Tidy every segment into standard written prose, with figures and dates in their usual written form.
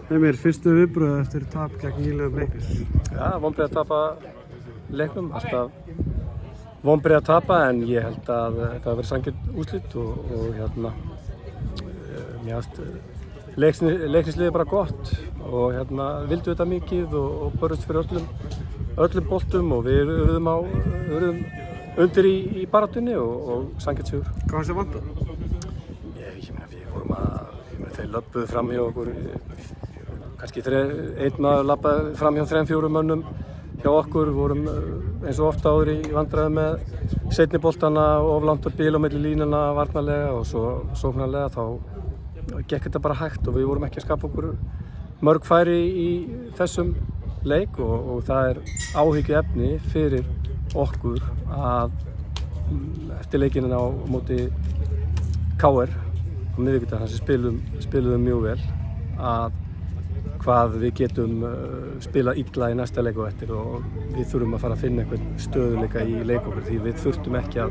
Heimir, fyrstu viðbrögð eftir tap gegn nýlegum Leiknis? Já, vonbrigði að tapa leiknum, alltaf vonbrigði að tapa en ég held að þetta hafi verið sanngjarnt úrslit og mér fannst Leiknisliðið bara gott og vildu þetta mikið og börjust fyrir öllum boltum og við urðum undir í baráttunni og sanngjarnt sigur. Hvað fannst þér vanta? Ég meina við vorum þeir löbbuðu fram hjá okkur, kannski einn maður labbaði fram hjá 3-4 mönnum hjá okkur, við vorum eins og ofta áður í vandræðum með seinni boltana of langt að bila á milli línana varnarlega og svo sóknarlega þá gekk þetta bara hægt og við vorum ekki að skapa okkur mörg færi í þessum leik og það er áhyggjuefni fyrir okkur að eftir leikinn á móti KR á miðvikudag sem spiluðum mjög vel að hvað við getum spilað illa í næsta leik og eftir og við þurfum að fara að finna einhvern stöðuleika í leik okkur því við þurftum ekki að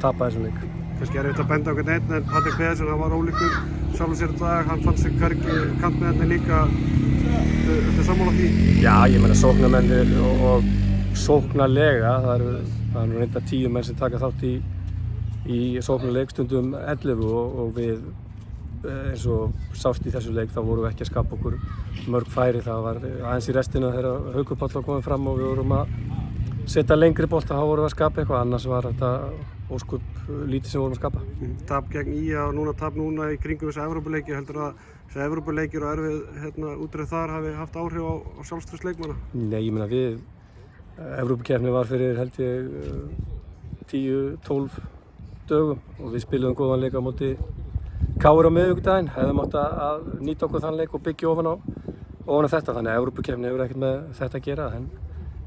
tapa þessum leik. Kannski erfitt að benda á hvern einn en Patrik Pedersen var ólíkur sjálfur sér í dag, hann fannst sig hvergi kantmennir líka eftir sammála því? Já, ég meina sóknarmennir og sóknarlega, það er nú reynda 10 menn sem taka þátt í sóknarleik stundum 11 og við eins og sást í þessu leik þá vorum við ekki að skapa okkur mörg færi, það var aðeins í restina þegar Haukur Páll var kominn fram og við vorum að setja lengri bolta, þá vorum við að skapa eitthvað, annars var þetta ósköp lítið sem vorum að skapa. Tap gegn IA og tap núna í kringum þessu Evrópuleiki, heldur að þessi Evrópuleikir og erfið útreið þar hafi haft áhrif á sjálfstraust leikmanna? Nei, ég meina Evrópukeppni var fyrir held ég 10-12 dögum og við spiluðum góðan leik á móti KR á miðvikudaginn, hefðum átt að nýta okkur þann leik og byggja ofan á þetta, þannig að Evrópukeppni hefur ekkert með þetta að gera en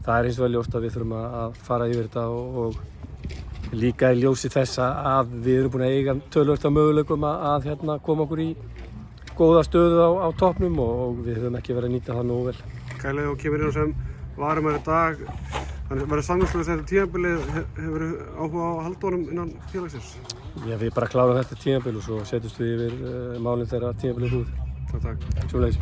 það er hins vegar ljóst að við þurfum að fara yfir þetta og líka í ljósi þess að við erum búin að eiga töluvert af möguleikum að koma okkur í góða stöðu á toppnum og við höfum ekki verið að nýta það nógu vel. Kælega og kemur inn á sem varumæður í dag, þannig verður samningslaust þetta tímabilið, hefur áhuga á að halda honum innan félagsins? Já, við bara klárum þetta tímabil og svo setjumst við yfir málin þegar tímabilið er búið. Takk. Sömuleiðis.